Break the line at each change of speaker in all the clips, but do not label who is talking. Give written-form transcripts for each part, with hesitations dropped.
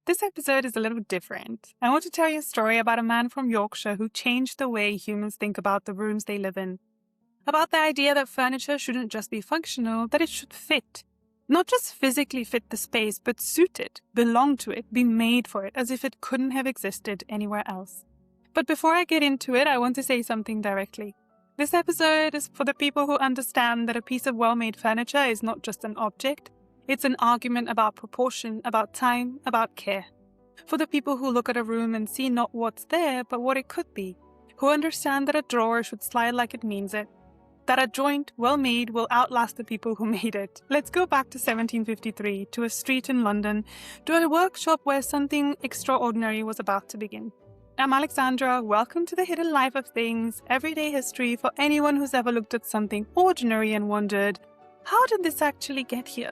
This episode is a little different. I want to tell you a story about a man from Yorkshire who changed the way humans think about the rooms they live in. About the idea that furniture shouldn't just be functional, that it should fit. Not just physically fit the space, but suit it, belong to it, be made for it, as if it couldn't have existed anywhere else. But before I get into it, I want to say something directly. This episode is for the people who understand that a piece of well-made furniture is not just an object. It's an argument about proportion, about time, about care. For the people who look at a room and see not what's there, but what it could be. Who understand that a drawer should slide like it means it. That a joint, well made, will outlast the people who made it. Let's go back to 1753, to a street in London, to a workshop where something extraordinary was about to begin. I'm Alexandra. Welcome to the hidden life of things, everyday history for anyone who's ever looked at something ordinary and wondered, how did this actually get here?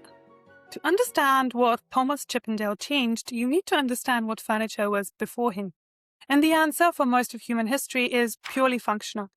To understand what Thomas Chippendale changed, you need to understand what furniture was before him. And the answer for most of human history is purely functional.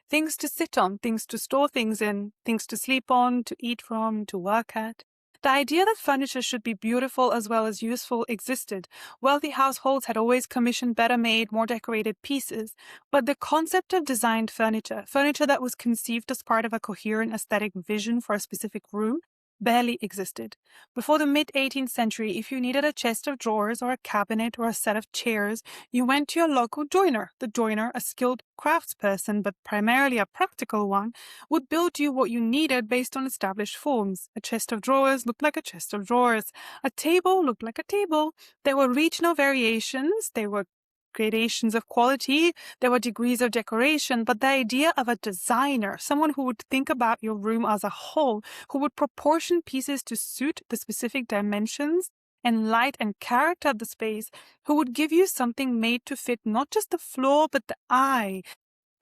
Things to sit on, things to store things in, things to sleep on, to eat from, to work at. The idea that furniture should be beautiful as well as useful existed. Wealthy households had always commissioned better made, more decorated pieces. But the concept of designed furniture that was conceived as part of a coherent aesthetic vision for a specific room, barely existed. Before the mid-18th century, if you needed a chest of drawers or a cabinet or a set of chairs, you went to your local joiner. The joiner, a skilled craftsperson, but primarily a practical one, would build you what you needed based on established forms. A chest of drawers looked like a chest of drawers. A table looked like a table. There were regional variations. There were gradations of quality, there were degrees of decoration, but the idea of a designer, someone who would think about your room as a whole, who would proportion pieces to suit the specific dimensions and light and character of the space, who would give you something made to fit not just the floor, but the eye.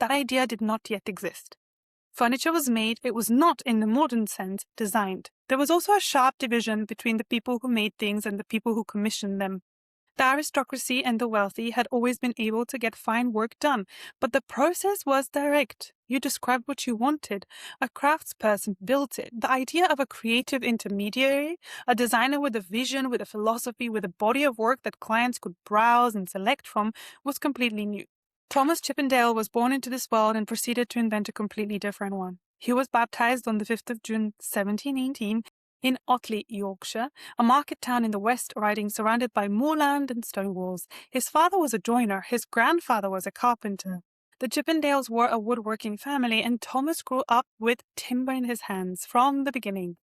That idea did not yet exist. Furniture was made, it was not, in the modern sense, designed. There was also a sharp division between the people who made things and the people who commissioned them. The aristocracy and the wealthy had always been able to get fine work done, but the process was direct. You described what you wanted. A craftsperson built it. The idea of a creative intermediary, a designer with a vision, with a philosophy, with a body of work that clients could browse and select from, was completely new. Thomas Chippendale was born into this world and proceeded to invent a completely different one. He was baptized on the 5th of June, 1718, in Otley, Yorkshire, a market town in the West Riding surrounded by moorland and stone walls. His father was a joiner. His grandfather was a carpenter. The Chippendales were a woodworking family, and Thomas grew up with timber in his hands from the beginning.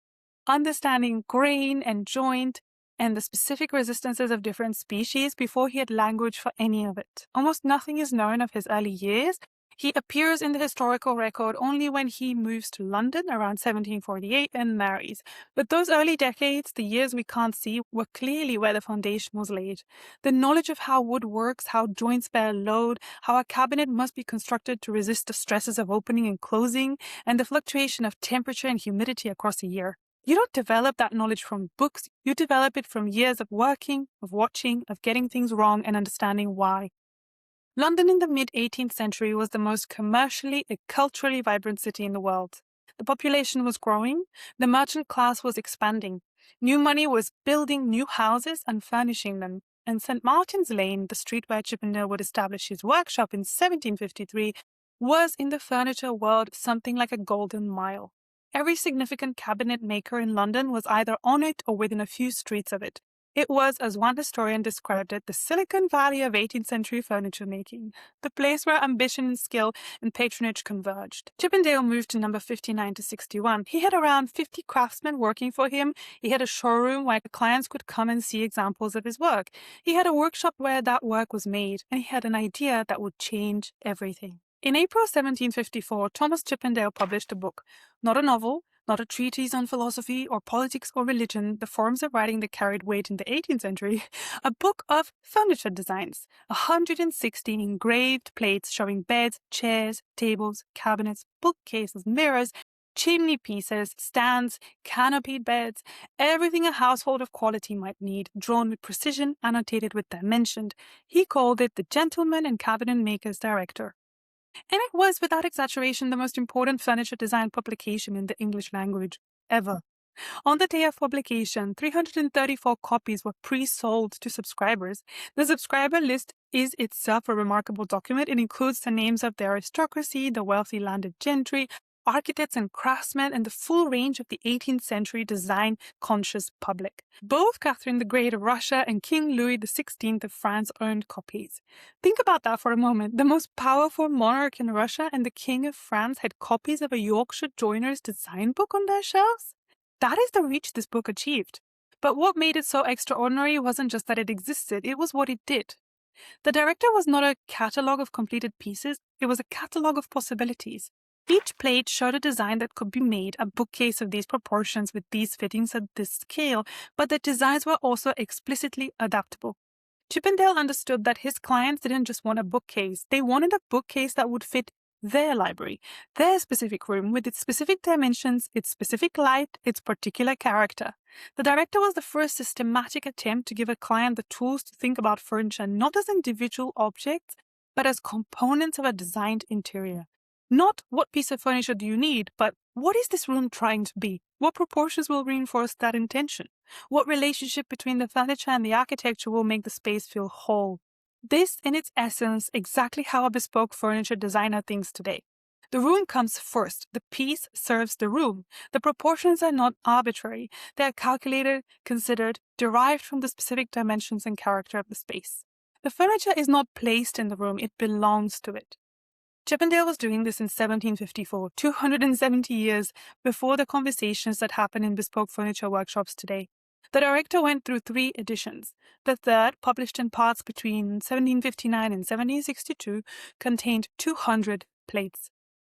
Understanding grain and joint and the specific resistances of different species before he had language for any of it. Almost nothing is known of his early years. He appears in the historical record only when he moves to London around 1748 and marries. But those early decades, the years we can't see, were clearly where the foundation was laid. The knowledge of how wood works, how joints bear load, how a cabinet must be constructed to resist the stresses of opening and closing, and the fluctuation of temperature and humidity across a year. You don't develop that knowledge from books. You develop it from years of working, of watching, of getting things wrong and understanding why. London in the mid-18th century was the most commercially and culturally vibrant city in the world. The population was growing, the merchant class was expanding. New money was building new houses and furnishing them. And St. Martin's Lane, the street where Chippendale would establish his workshop in 1753, was in the furniture world something like a golden mile. Every significant cabinet maker in London was either on it or within a few streets of it. It was, as one historian described it, the Silicon Valley of 18th century furniture making, the place where ambition and skill and patronage converged. Chippendale moved to number 59 to 61. He had around 50 craftsmen working for him. He had a showroom where clients could come and see examples of his work. He had a workshop where that work was made, and he had an idea that would change everything. In April 1754, Thomas Chippendale published a book, not a novel, not a treatise on philosophy or politics or religion, the forms of writing that carried weight in the 18th century, a book of furniture designs, 116 engraved plates showing beds, chairs, tables, cabinets, bookcases, mirrors, chimney pieces, stands, canopied beds, everything a household of quality might need, drawn with precision, annotated with dimension. He called it the Gentleman and Cabinet Maker's Director. And it was, without exaggeration, the most important furniture design publication in the English language ever. On the day of publication, 334 copies were pre-sold to subscribers. The subscriber list is itself a remarkable document. It includes the names of the aristocracy, the wealthy landed gentry, architects and craftsmen, and the full range of the 18th century design-conscious public. Both Catherine the Great of Russia and King Louis XVI of France owned copies. Think about that for a moment. The most powerful monarch in Russia and the King of France had copies of a Yorkshire joiner's design book on their shelves? That is the reach this book achieved. But what made it so extraordinary wasn't just that it existed, it was what it did. The director was not a catalogue of completed pieces, it was a catalogue of possibilities. Each plate showed a design that could be made, a bookcase of these proportions with these fittings at this scale, but the designs were also explicitly adaptable. Chippendale understood that his clients didn't just want a bookcase, they wanted a bookcase that would fit their library, their specific room with its specific dimensions, its specific light, its particular character. The director was the first systematic attempt to give a client the tools to think about furniture not as individual objects, but as components of a designed interior. Not what piece of furniture do you need, but what is this room trying to be? What proportions will reinforce that intention? What relationship between the furniture and the architecture will make the space feel whole? This, in its essence, exactly how a bespoke furniture designer thinks today. The room comes first. The piece serves the room. The proportions are not arbitrary. They are calculated, considered, derived from the specific dimensions and character of the space. The furniture is not placed in the room, it belongs to it. Chippendale was doing this in 1754, 270 years before the conversations that happen in bespoke furniture workshops today. The director went through 3 editions. The third, published in parts between 1759 and 1762, contained 200 plates.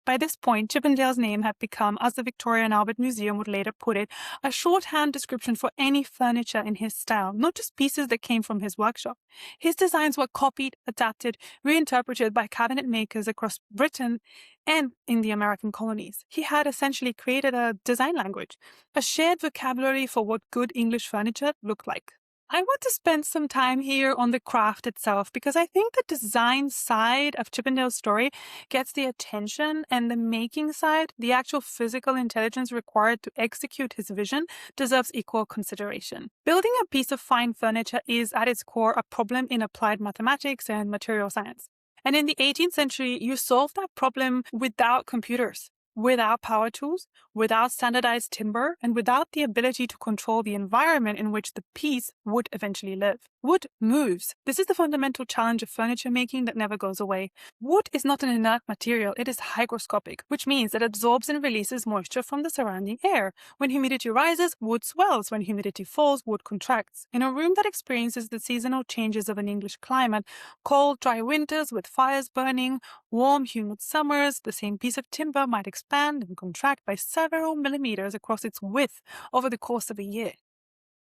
By this point, Chippendale's name had become, as the Victoria and Albert Museum would later put it, a shorthand description for any furniture in his style, not just pieces that came from his workshop. His designs were copied, adapted, reinterpreted by cabinet makers across Britain and in the American colonies. He had essentially created a design language, a shared vocabulary for what good English furniture looked like. I want to spend some time here on the craft itself because I think the design side of Chippendale's story gets the attention, and the making side, the actual physical intelligence required to execute his vision, deserves equal consideration. Building a piece of fine furniture is at its core a problem in applied mathematics and material science. And in the 18th century, you solved that problem without computers, without power tools, without standardized timber, and without the ability to control the environment in which the piece would eventually live. Wood moves. This is the fundamental challenge of furniture making that never goes away. Wood is not an inert material, it is hygroscopic, which means that it absorbs and releases moisture from the surrounding air. When humidity rises, wood swells. When humidity falls, wood contracts. In a room that experiences the seasonal changes of an English climate, cold, dry winters with fires burning, warm, humid summers, the same piece of timber might expand and contract by several millimeters across its width over the course of a year.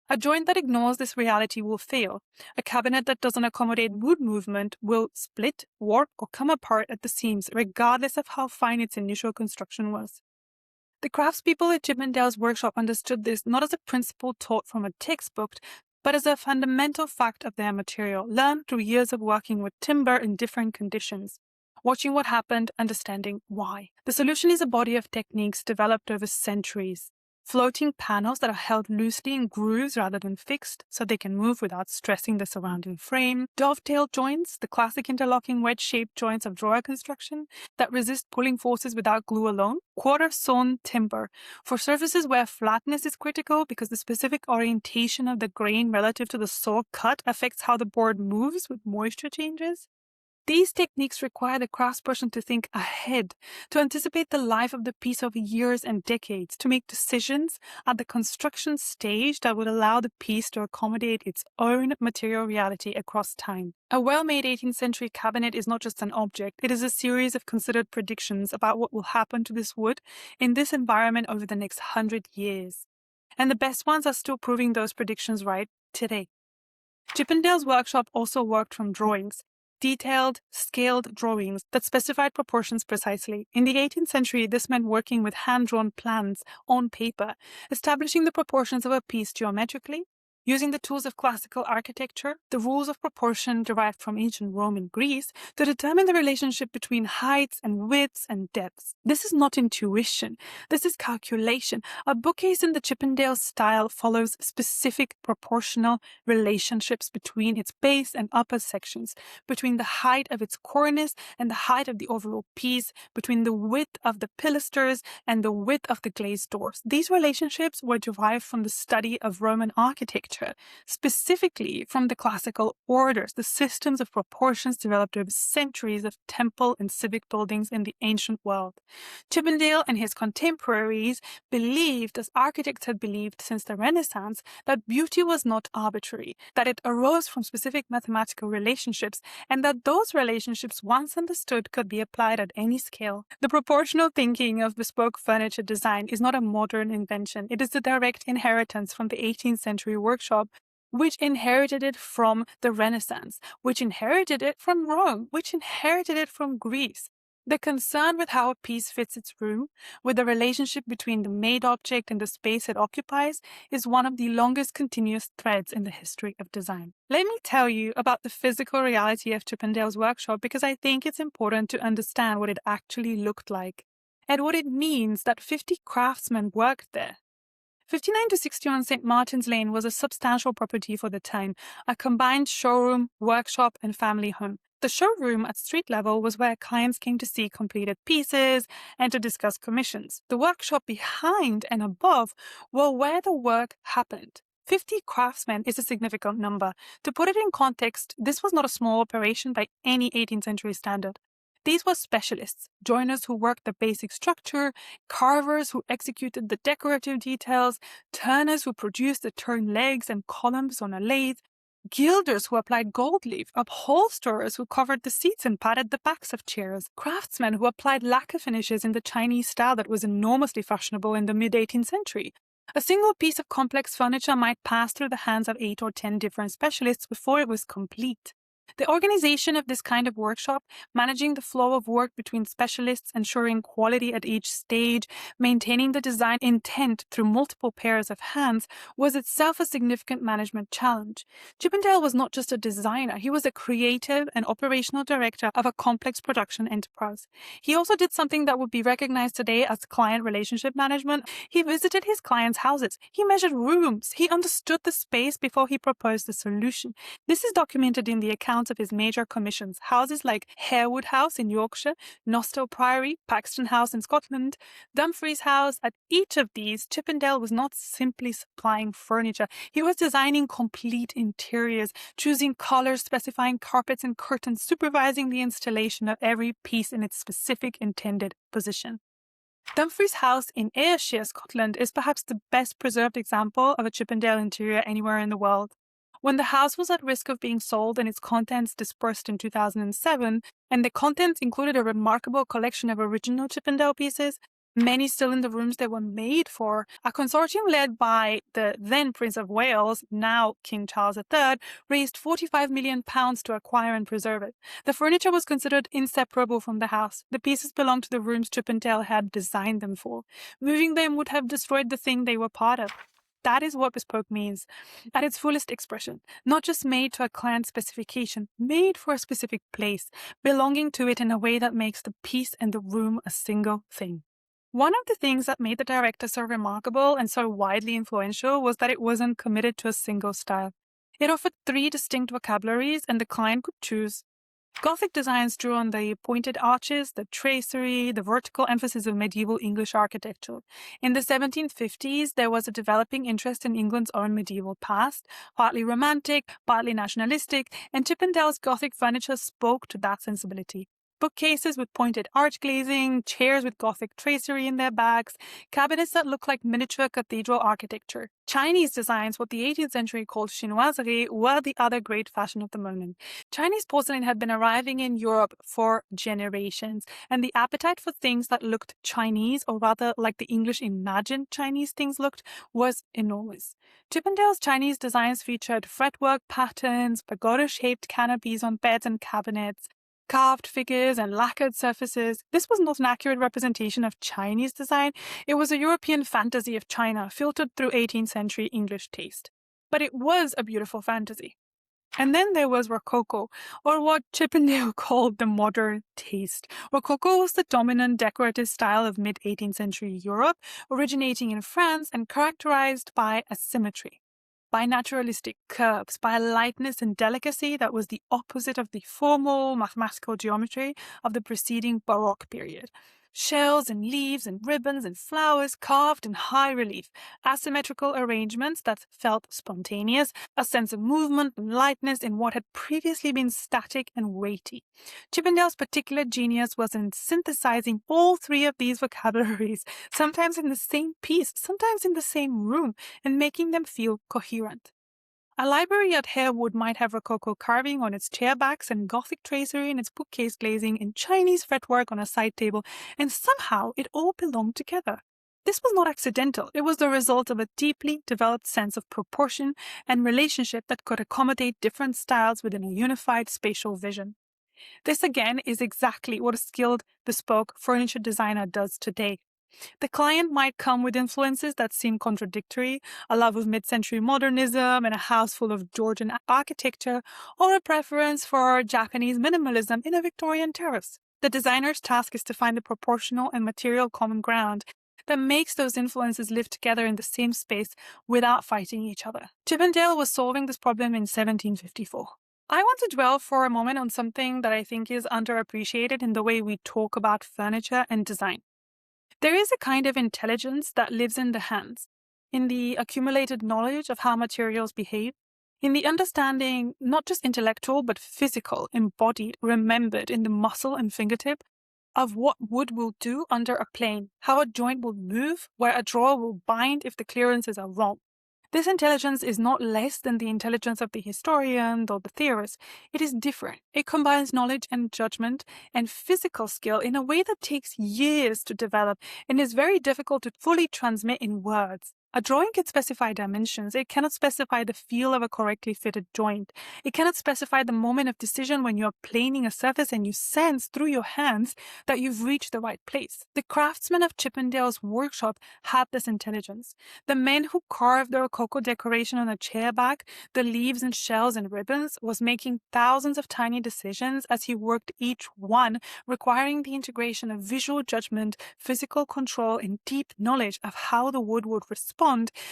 A joint that ignores this reality will fail. A cabinet that doesn't accommodate wood movement will split, warp, or come apart at the seams, regardless of how fine its initial construction was. The craftspeople at Chippendale's workshop understood this not as a principle taught from a textbook, but as a fundamental fact of their material, learned through years of working with timber in different conditions. Watching what happened, understanding why. The solution is a body of techniques developed over centuries. Floating panels that are held loosely in grooves rather than fixed, so they can move without stressing the surrounding frame. Dovetail joints, the classic interlocking wedge-shaped joints of drawer construction that resist pulling forces without glue alone. Quarter-sawn timber, for surfaces where flatness is critical because the specific orientation of the grain relative to the saw cut affects how the board moves with moisture changes. These techniques require the craftsperson to think ahead, to anticipate the life of the piece over years and decades, to make decisions at the construction stage that would allow the piece to accommodate its own material reality across time. A well-made 18th century cabinet is not just an object, it is a series of considered predictions about what will happen to this wood in this environment over the next 100 years. And the best ones are still proving those predictions right today. Chippendale's workshop also worked from drawings. Detailed, scaled drawings that specified proportions precisely. In the 18th century, this meant working with hand-drawn plans on paper, establishing the proportions of a piece geometrically, using the tools of classical architecture, the rules of proportion derived from ancient Rome and Greece, to determine the relationship between heights and widths and depths. This is not intuition. This is calculation. A bookcase in the Chippendale style follows specific proportional relationships between its base and upper sections, between the height of its cornice and the height of the overall piece, between the width of the pilasters and the width of the glazed doors. These relationships were derived from the study of Roman architecture, specifically from the classical orders, the systems of proportions developed over centuries of temple and civic buildings in the ancient world. Chippendale and his contemporaries believed, as architects had believed since the Renaissance, that beauty was not arbitrary, that it arose from specific mathematical relationships, and that those relationships, once understood, could be applied at any scale. The proportional thinking of bespoke furniture design is not a modern invention. It is the direct inheritance from the 18th century workshop, which inherited it from the Renaissance, which inherited it from Rome, which inherited it from Greece. The concern with how a piece fits its room, with the relationship between the made object and the space it occupies, is one of the longest continuous threads in the history of design. Let me tell you about the physical reality of Chippendale's workshop, because I think it's important to understand what it actually looked like and what it means that 50 craftsmen worked there. 59 to 61 St. Martin's Lane was a substantial property for the time, a combined showroom, workshop, and family home. The showroom at street level was where clients came to see completed pieces and to discuss commissions. The workshop behind and above were where the work happened. 50 craftsmen is a significant number. To put it in context, this was not a small operation by any 18th century standard. These were specialists, joiners who worked the basic structure, carvers who executed the decorative details, turners who produced the turn legs and columns on a lathe, gilders who applied gold leaf, upholsterers who covered the seats and padded the backs of chairs, craftsmen who applied lacquer finishes in the Chinese style that was enormously fashionable in the mid-18th century. A single piece of complex furniture might pass through the hands of 8 or 10 different specialists before it was complete. The organization of this kind of workshop, managing the flow of work between specialists, ensuring quality at each stage, maintaining the design intent through multiple pairs of hands, was itself a significant management challenge. Chippendale was not just a designer, he was a creative and operational director of a complex production enterprise. He also did something that would be recognized today as client relationship management. He visited his clients' houses. He measured rooms. He understood the space before he proposed the solution. This is documented in the accounts of his major commissions, houses like Harewood House in Yorkshire, Nostell Priory, Paxton House in Scotland, Dumfries House. At each of these, Chippendale was not simply supplying furniture. He was designing complete interiors, choosing colors, specifying carpets and curtains, supervising the installation of every piece in its specific intended position. Dumfries House in Ayrshire, Scotland, is perhaps the best preserved example of a Chippendale interior anywhere in the world. When the house was at risk of being sold and its contents dispersed in 2007, and the contents included a remarkable collection of original Chippendale pieces, many still in the rooms they were made for, a consortium led by the then Prince of Wales, now King Charles III, raised £45 million to acquire and preserve it. The furniture was considered inseparable from the house. The pieces belonged to the rooms Chippendale had designed them for. Moving them would have destroyed the thing they were part of. That is what bespoke means, at its fullest expression. Not just made to a client specification, made for a specific place, belonging to it in a way that makes the piece and the room a single thing. One of the things that made the director so remarkable and so widely influential was that it wasn't committed to a single style. It offered 3 distinct vocabularies, and the client could choose. Gothic designs drew on the pointed arches, the tracery, the vertical emphasis of medieval English architecture. In the 1750s, there was a developing interest in England's own medieval past, partly romantic, partly nationalistic, and Chippendale's Gothic furniture spoke to that sensibility. Bookcases with pointed arch glazing, chairs with Gothic tracery in their backs, cabinets that look like miniature cathedral architecture. Chinese designs, what the 18th century called chinoiserie, were the other great fashion of the moment. Chinese porcelain had been arriving in Europe for generations, and the appetite for things that looked Chinese, or rather like the English imagined Chinese things looked, was enormous. Chippendale's Chinese designs featured fretwork patterns, pagoda-shaped canopies on beds and cabinets, carved figures and lacquered surfaces. This was not an accurate representation of Chinese design. It was a European fantasy of China, filtered through 18th century English taste. But it was a beautiful fantasy. And then there was Rococo, or what Chippendale called the modern taste. Rococo was the dominant decorative style of mid-18th century Europe, originating in France and characterized by asymmetry, by naturalistic curves, by a lightness and delicacy that was the opposite of the formal mathematical geometry of the preceding Baroque period. Shells and leaves and ribbons and flowers carved in high relief, asymmetrical arrangements that felt spontaneous, a sense of movement and lightness in what had previously been static and weighty. Chippendale's particular genius was in synthesizing all three of these vocabularies, sometimes in the same piece, sometimes in the same room, and making them feel coherent. A library at Harewood might have Rococo carving on its chair backs and Gothic tracery in its bookcase glazing and Chinese fretwork on a side table, and somehow it all belonged together. This was not accidental. It was the result of a deeply developed sense of proportion and relationship that could accommodate different styles within a unified spatial vision. This, again, is exactly what a skilled, bespoke furniture designer does today. The client might come with influences that seem contradictory, a love of mid-century modernism and a house full of Georgian architecture, or a preference for Japanese minimalism in a Victorian terrace. The designer's task is to find the proportional and material common ground that makes those influences live together in the same space without fighting each other. Chippendale was solving this problem in 1754. I want to dwell for a moment on something that I think is underappreciated in the way we talk about furniture and design. There is a kind of intelligence that lives in the hands, in the accumulated knowledge of how materials behave, in the understanding, not just intellectual, but physical, embodied, remembered in the muscle and fingertip of what wood will do under a plane, how a joint will move, where a drawer will bind if the clearances are wrong. This intelligence is not less than the intelligence of the historian or the theorist. It is different. It combines knowledge and judgment and physical skill in a way that takes years to develop and is very difficult to fully transmit in words. A drawing can specify dimensions. It cannot specify the feel of a correctly fitted joint. It cannot specify the moment of decision when you're planing a surface and you sense through your hands that you've reached the right place. The craftsmen of Chippendale's workshop had this intelligence. The men who carved the Rococo decoration on a chair back, the leaves and shells and ribbons, was making thousands of tiny decisions as he worked each one, requiring the integration of visual judgment, physical control, and deep knowledge of how the wood would respond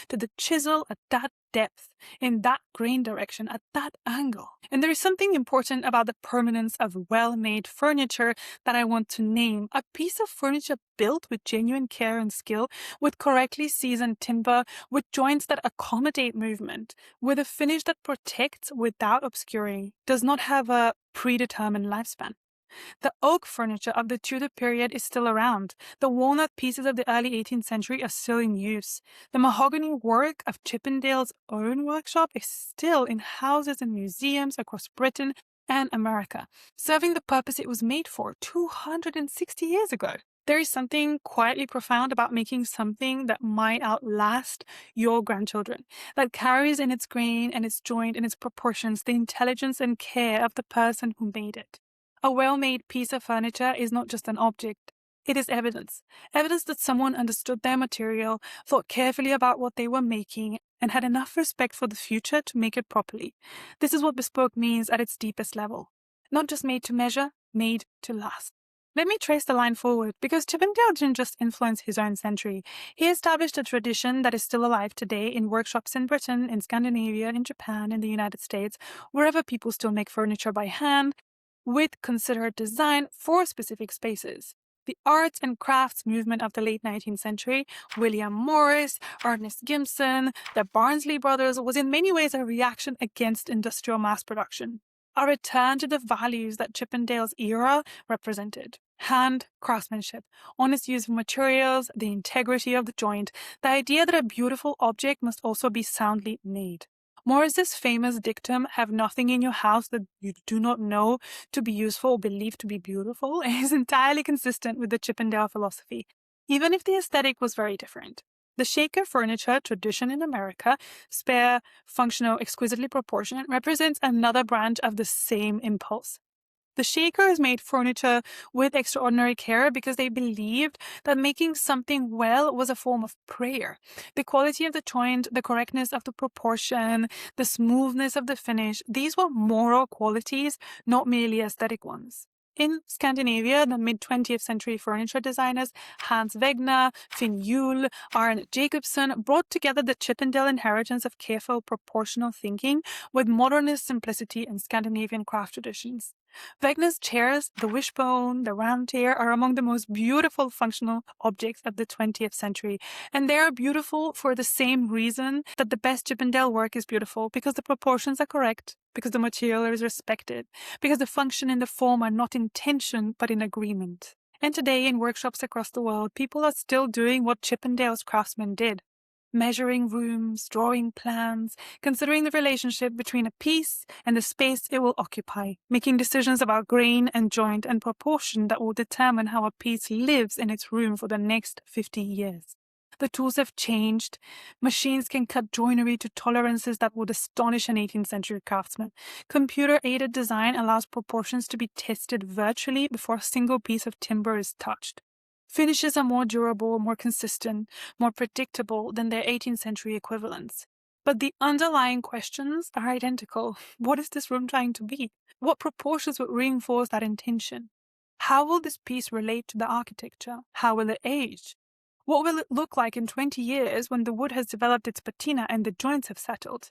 to the chisel at that depth, in that grain direction, at that angle. And there is something important about the permanence of well-made furniture that I want to name. A piece of furniture built with genuine care and skill, with correctly seasoned timber, with joints that accommodate movement, with a finish that protects without obscuring, does not have a predetermined lifespan. The oak furniture of the Tudor period is still around. The walnut pieces of the early 18th century are still in use. The mahogany work of Chippendale's own workshop is still in houses and museums across Britain and America, serving the purpose it was made for 260 years ago. There is something quietly profound about making something that might outlast your grandchildren, that carries in its grain and its joint and its proportions the intelligence and care of the person who made it. A well-made piece of furniture is not just an object. It is evidence. Evidence that someone understood their material, thought carefully about what they were making, and had enough respect for the future to make it properly. This is what bespoke means at its deepest level. Not just made to measure, made to last. Let me trace the line forward, because Chippendale didn't just influence his own century. He established a tradition that is still alive today in workshops in Britain, in Scandinavia, in Japan, in the United States, wherever people still make furniture by hand, with considered design for specific spaces. The arts and crafts movement of the late 19th century, William Morris, Ernest Gibson, the Barnsley brothers, was in many ways a reaction against industrial mass production, a return to the values that Chippendale's era represented. Hand craftsmanship, honest use of materials, the integrity of the joint, the idea that a beautiful object must also be soundly made. Morris's famous dictum, "have nothing in your house that you do not know to be useful or believe to be beautiful," is entirely consistent with the Chippendale philosophy, even if the aesthetic was very different. The shaker furniture tradition in America, spare, functional, exquisitely proportionate, represents another branch of the same impulse. The Shakers made furniture with extraordinary care because they believed that making something well was a form of prayer. The quality of the joint, the correctness of the proportion, the smoothness of the finish, these were moral qualities, not merely aesthetic ones. In Scandinavia, the mid-20th century furniture designers Hans Wegner, Finn Juhl, Arne Jacobsen brought together the Chippendale inheritance of careful, proportional thinking with modernist simplicity and Scandinavian craft traditions. Wegner's chairs, the wishbone, the round chair, are among the most beautiful functional objects of the 20th century, and they are beautiful for the same reason that the best Chippendale work is beautiful, because the proportions are correct, because the material is respected, because the function and the form are not in tension but in agreement. And today, in workshops across the world, people are still doing what Chippendale's craftsmen did. Measuring rooms, drawing plans, considering the relationship between a piece and the space it will occupy, making decisions about grain and joint and proportion that will determine how a piece lives in its room for the next 50 years. The tools have changed. Machines can cut joinery to tolerances that would astonish an 18th century craftsman. Computer-aided design allows proportions to be tested virtually before a single piece of timber is touched. Finishes are more durable, more consistent, more predictable than their 18th century equivalents. But the underlying questions are identical. What is this room trying to be? What proportions would reinforce that intention? How will this piece relate to the architecture? How will it age? What will it look like in 20 years when the wood has developed its patina and the joints have settled?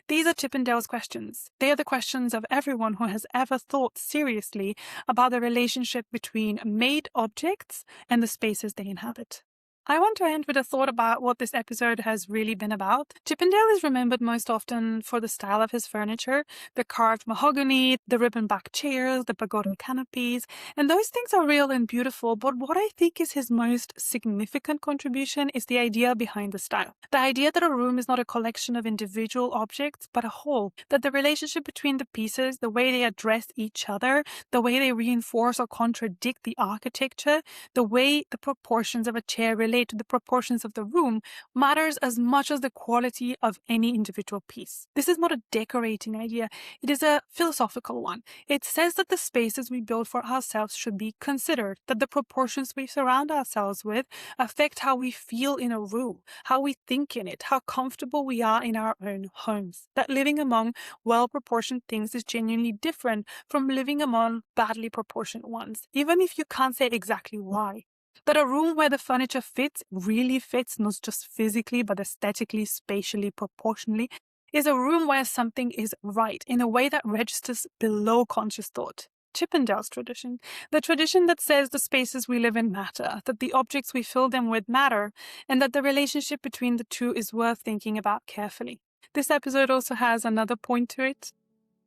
These are Chippendale's questions. They are the questions of everyone who has ever thought seriously about the relationship between made objects and the spaces they inhabit. I want to end with a thought about what this episode has really been about. Chippendale is remembered most often for the style of his furniture, the carved mahogany, the ribbon-back chairs, the pagoda canopies, and those things are real and beautiful, but what I think is his most significant contribution is the idea behind the style. The idea that a room is not a collection of individual objects, but a whole, that the relationship between the pieces, the way they address each other, the way they reinforce or contradict the architecture, the way the proportions of a chair relate to the proportions of the room matters as much as the quality of any individual piece. This is not a decorating idea, it is a philosophical one. It says that the spaces we build for ourselves should be considered, that the proportions we surround ourselves with affect how we feel in a room, how we think in it, how comfortable we are in our own homes. That living among well-proportioned things is genuinely different from living among badly proportioned ones, even if you can't say exactly why. That a room where the furniture fits, really fits, not just physically, but aesthetically, spatially, proportionally, is a room where something is right in a way that registers below conscious thought. Chippendale's tradition, the tradition that says the spaces we live in matter, that the objects we fill them with matter, and that the relationship between the two is worth thinking about carefully. This episode also has another point to it.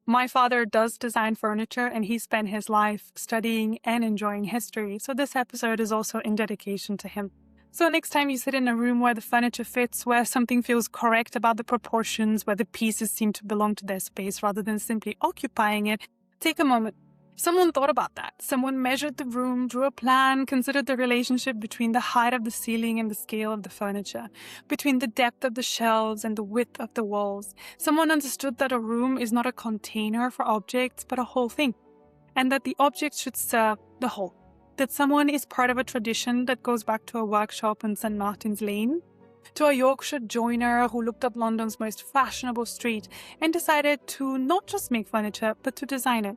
My father does design furniture, and he spent his life studying and enjoying history, so this episode is also in dedication to him. So next time you sit in a room where the furniture fits, where something feels correct about the proportions, where the pieces seem to belong to their space rather than simply occupying it, take a moment. Someone thought about that. Someone measured the room, drew a plan, considered the relationship between the height of the ceiling and the scale of the furniture, between the depth of the shelves and the width of the walls. Someone understood that a room is not a container for objects, but a whole thing, and that the objects should serve the whole. That someone is part of a tradition that goes back to a workshop in St. Martin's Lane, to a Yorkshire joiner who looked up London's most fashionable street and decided to not just make furniture, but to design it,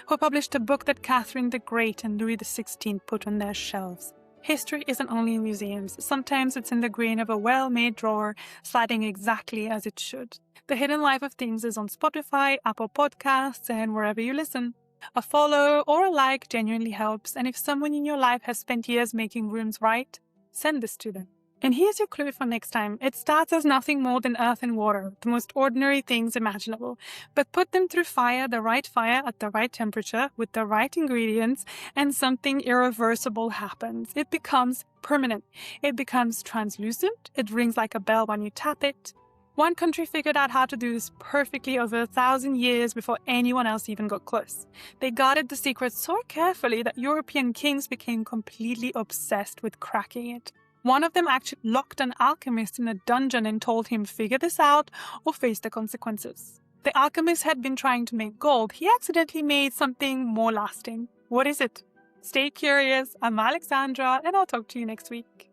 who published a book that Catherine the Great and Louis XVI put on their shelves. History isn't only in museums. Sometimes it's in the grain of a well-made drawer, sliding exactly as it should. The Hidden Life of Things is on Spotify, Apple Podcasts, and wherever you listen. A follow or a like genuinely helps, and if someone in your life has spent years making rooms right, send this to them. And here's your clue for next time. It starts as nothing more than earth and water, the most ordinary things imaginable. But put them through fire, the right fire at the right temperature, with the right ingredients, and something irreversible happens. It becomes permanent. It becomes translucent. It rings like a bell when you tap it. One country figured out how to do this perfectly over 1,000 years before anyone else even got close. They guarded the secret so carefully that European kings became completely obsessed with cracking it. One of them actually locked an alchemist in a dungeon and told him, figure this out or face the consequences. The alchemist had been trying to make gold. He accidentally made something more lasting. What is it? Stay curious. I'm Alexandra, and I'll talk to you next week.